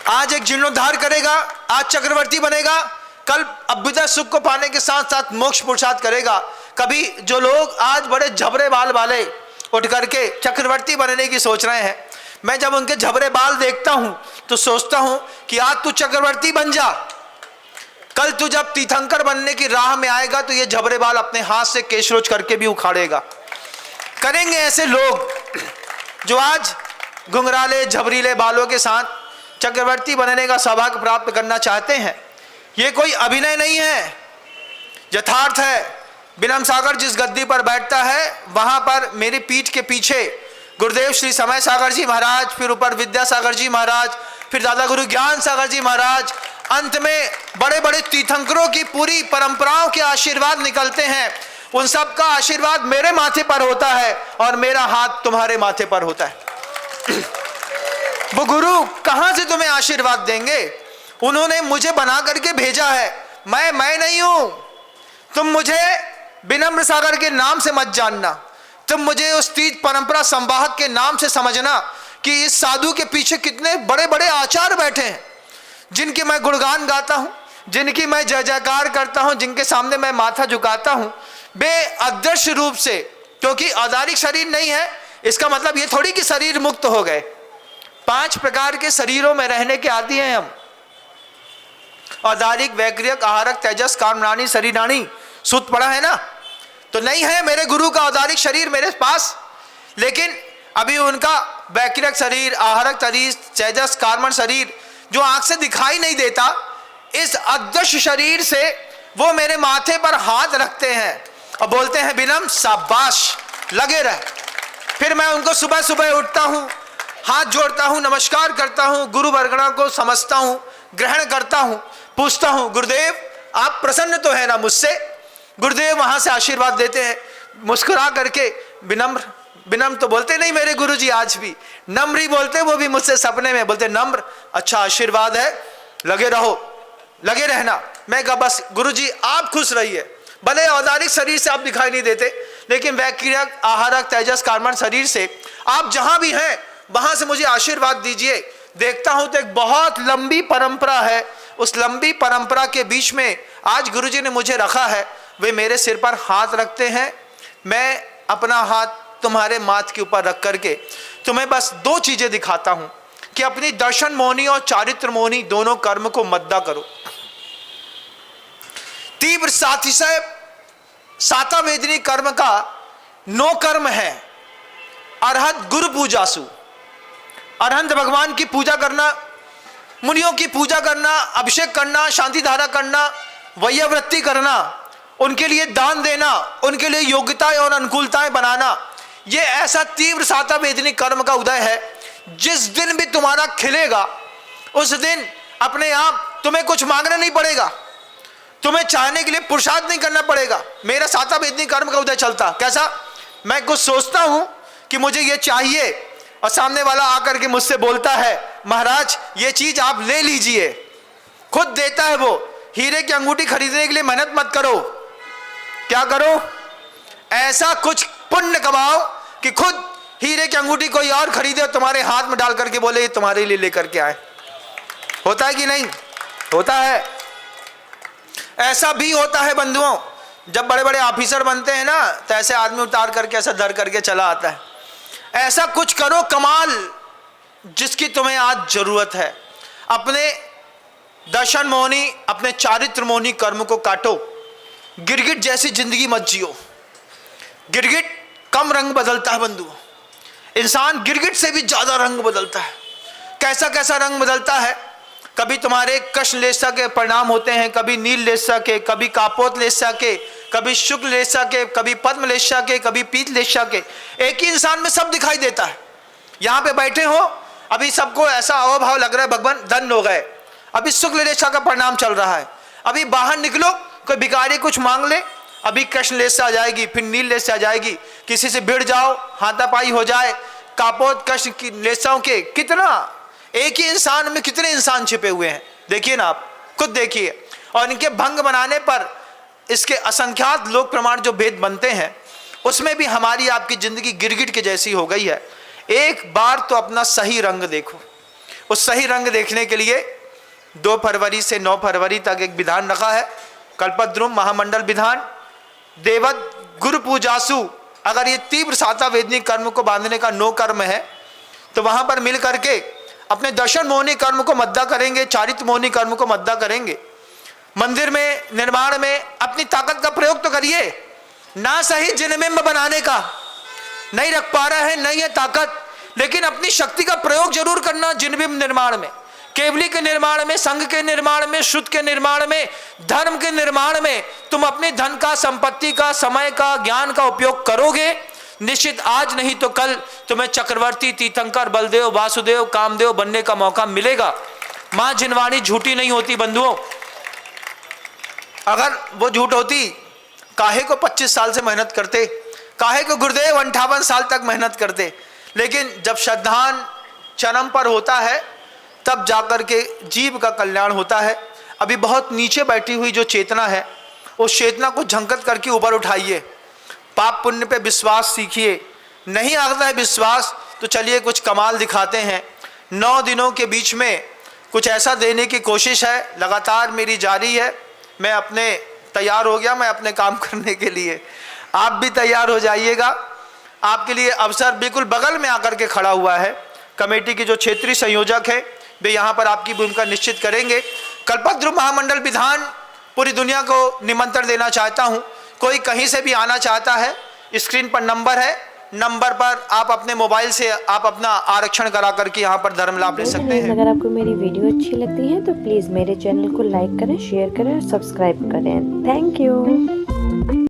आज एक जीर्णोद्धार करेगा, आज चक्रवर्ती बनेगा, कल अभ्युदय सुख को पाने के साथ साथ मोक्ष पुरुषार्थ करेगा। कभी जो लोग आज बड़े झबरे बाल वाले उठ करके चक्रवर्ती बनने की सोच रहे हैं, मैं जब उनके झबरे बाल देखता हूं तो सोचता हूं कि आज तू चक्रवर्ती बन जा, कल तू जब तीर्थंकर बनने की राह में आएगा तो ये झबरे बाल अपने हाथ से केशरोच करके भी उखाड़ेगा। करेंगे ऐसे लोग जो आज घुंघराले झबरीले बालों के साथ चक्रवर्ती बनने का सौभाग्य प्राप्त करना चाहते हैं। ये कोई अभिनय नहीं है, यथार्थ है। विनम्र सागर जिस गद्दी पर बैठता है वहां पर मेरी पीठ के पीछे गुरुदेव श्री समय सागर जी महाराज, फिर ऊपर विद्यासागर जी महाराज, फिर दादा गुरु ज्ञान सागर जी महाराज, अंत में बड़े बड़े तीर्थंकरों की पूरी परंपराओं के आशीर्वाद निकलते हैं। उन सब का आशीर्वाद मेरे माथे पर होता है और मेरा हाथ तुम्हारे माथे पर होता है। वो गुरु कहां से तुम्हें आशीर्वाद देंगे? उन्होंने मुझे बना करके भेजा है, मैं नहीं हूं। तुम मुझे विनम्र सागर के नाम से मत जानना, तुम मुझे उस तीर्थ परंपरा संवाहक के नाम से समझना कि इस साधु के पीछे कितने बड़े बड़े आचार्य बैठे हैं, जिनके मैं गुणगान गाता हूं, जिनकी मैं जय जयकार करता हूं, जिनके सामने मैं माथा झुकाता हूं बेअदृश्य रूप से। क्योंकि औदारिक शरीर नहीं है, इसका मतलब ये थोड़ी कि शरीर मुक्त हो गए। 5 प्रकार के शरीरों में रहने के आदी हैं हम, औदारिक, वैक्रियक, आहारक, तेजस, कामरानी, शरीरानी। सूत पड़ा है ना? तो नहीं है मेरे गुरु का औदारिक शरीर मेरे पास, लेकिन अभी उनका वैक्रियक शरीर, आहारक शरीर, तेजस, कार्मण शरीर जो आंख से दिखाई नहीं देता, इस अदृश्य शरीर से वो मेरे माथे पर हाथ रखते हैं और बोलते हैं विनम्र शाबाश, लगे रह। फिर मैं उनको सुबह सुबह उठता हूं, हाथ जोड़ता हूं, नमस्कार करता हूं, गुरु वर्गणा को समझता हूं, ग्रहण करता हूं, पूछता हूं गुरुदेव आप प्रसन्न तो है ना मुझसे? गुरुदेव वहां से आशीर्वाद देते हैं मुस्कुरा करके। विनम्र तो बोलते नहीं मेरे गुरुजी, आज भी नम्र ही बोलते, वो भी मुझसे सपने में बोलते नम्र, अच्छा आशीर्वाद है, लगे रहो, लगे रहना। मैं कहा बस गुरुजी आप खुश रहिए। भले औदारिक शरीर से आप दिखाई नहीं देते, लेकिन वैक्रियक, आहारक, तेजस, कार्मण शरीर से आप जहां भी हैं वहां से मुझे आशीर्वाद दीजिए। देखता हूं तो एक बहुत लंबी परंपरा है, उस लंबी परंपरा के बीच में आज गुरुजी ने मुझे रखा है। वे मेरे सिर पर हाथ रखते हैं, मैं अपना हाथ तुम्हारे माथ के ऊपर रख करके तुम्हें बस 2 चीजें दिखाता हूं कि अपनी दर्शन मोहनी और चारित्र मोहनी दोनों कर्म को मद्दा करो। तीव्र सातिशय साता वेदनी कर्म का 9 कर्म है। अरहत गुरु पूजासु, अरहंत भगवान की पूजा करना, मुनियों की पूजा करना, अभिषेक करना, शांति धारा करना, वैयावृत्ति करना, उनके लिए दान देना, उनके लिए योग्यताएं और अनुकूलताएं बनाना, ये ऐसा तीव्र साता वेदनी कर्म का उदय है। जिस दिन भी तुम्हारा खिलेगा उस दिन अपने आप तुम्हें कुछ मांगना नहीं पड़ेगा, तुम्हें चाहने के लिए पुरुषार्थ नहीं करना पड़ेगा। मेरा साता वेदनी कर्म का उदय चलता कैसा? मैं कुछ सोचता हूं कि मुझे ये चाहिए और सामने वाला आकर के मुझसे बोलता है महाराज ये चीज आप ले लीजिए, खुद देता है वो। हीरे की अंगूठी खरीदने के लिए मेहनत मत करो, क्या करो? ऐसा कुछ पुण्य कमाओ कि खुद हीरे की अंगूठी कोई और खरीदे और तुम्हारे हाथ में डाल करके बोले ये तुम्हारे लिए लेकर के आए। होता है कि नहीं? होता है। ऐसा भी होता है बंधुओं, जब बड़े बड़े ऑफिसर बनते हैं ना तो ऐसे आदमी उतार करके ऐसा धर करके चला आता है। ऐसा कुछ करो कमाल जिसकी तुम्हें आज जरूरत है। अपने दर्शन मोहनी, अपने चारित्र मोहनी कर्म को काटो। गिरगिट जैसी जिंदगी मत जियो। गिरगिट कम रंग बदलता है बंधु, इंसान गिरगिट से भी ज्यादा रंग बदलता है। कैसा कैसा रंग बदलता है? कभी तुम्हारे कृष्ण लेसा के परिणाम होते हैं, कभी नील लेसा के, कभी कापोत लेसा के, कभी शुक्ल लेसा के, कभी पद्म लेसा के, कभी पीत लेसा के। एक ही इंसान में सब दिखाई देता है। यहाँ पे बैठे हो, अभी सबको ऐसा अवभाव लग रहा है भगवान धन हो गए, अभी शुक्ल लेसा का परिणाम चल रहा है। अभी बाहर निकलो, कोई भिखारी कुछ मांग ले, अभी कृष्ण लेसा आ जाएगी, फिर नील लेसा आ जाएगी। किसी से भिड़ जाओ, हाथापाई हो जाए, कापोत कृष्ण की लेसाओं के। कितना एक ही इंसान में कितने इंसान छिपे हुए हैं, देखिए ना, आप खुद देखिए। और इनके भंग बनाने पर इसके असंख्यात लोक प्रमाण जो भेद बनते हैं, उसमें भी हमारी आपकी जिंदगी गिरगिट के जैसी हो गई है। एक बार तो अपना सही रंग देखो, उस सही रंग देखने के लिए 2 फरवरी से 9 फरवरी तक एक विधान रखा है, कल्पद्रुम महामंडल विधान देवत गुरु पूजासु। अगर ये तीव्र साता वेदनिक कर्म को बांधने का 9 कर्म है तो वहां पर मिल करके अपने दर्शन मोहनी कर्म को मद्दा करेंगे, चारित्र मोहनी कर्म को मद्दा करेंगे। मंदिर में निर्माण में अपनी ताकत का प्रयोग तो करिए, ना सही जिनबिंब बनाने का नहीं रख पा रहा है, नहीं है ताकत, लेकिन अपनी शक्ति का प्रयोग जरूर करना जिनबिंब निर्माण में, केवली के निर्माण में, संघ के निर्माण में, शुद्ध के निर्माण में, धर्म के निर्माण में तुम अपने धन का, संपत्ति का, समय का, ज्ञान का उपयोग करोगे, निश्चित आज नहीं तो कल तुम्हें चक्रवर्ती, तीर्थंकर, बलदेव, वासुदेव, कामदेव बनने का मौका मिलेगा। मां जिनवाणी झूठी नहीं होती बंधुओं, अगर वो झूठ होती काहे को 25 साल से मेहनत करते, काहे को गुरुदेव 58 साल तक मेहनत करते। लेकिन जब श्रद्धान चरम पर होता है तब जाकर के जीव का कल्याण होता है। अभी बहुत नीचे बैठी हुई जो चेतना है, उस चेतना को झंकत करके ऊपर उठाइए, पाप पुण्य पे विश्वास सीखिए। नहीं आता है विश्वास तो चलिए कुछ कमाल दिखाते हैं। 9 दिनों के बीच में कुछ ऐसा देने की कोशिश है, लगातार मेरी जारी है। मैं अपने तैयार हो गया, मैं अपने काम करने के लिए, आप भी तैयार हो जाइएगा। आपके लिए अवसर बिल्कुल बगल में आकर के खड़ा हुआ है। कमेटी के जो क्षेत्रीय संयोजक है वे यहाँ पर आपकी भूमिका निश्चित करेंगे। कल्पद्रुम महामंडल विधान पूरी दुनिया को निमंत्रण देना चाहता हूँ। कोई कहीं से भी आना चाहता है, स्क्रीन पर नंबर है, नंबर पर आप अपने मोबाइल से आप अपना आरक्षण करा करके यहाँ पर धर्म लाभ ले सकते हैं। अगर आपको मेरी वीडियो अच्छी लगती है तो प्लीज़ मेरे चैनल को लाइक करें, शेयर करें और सब्सक्राइब करें। Thank you.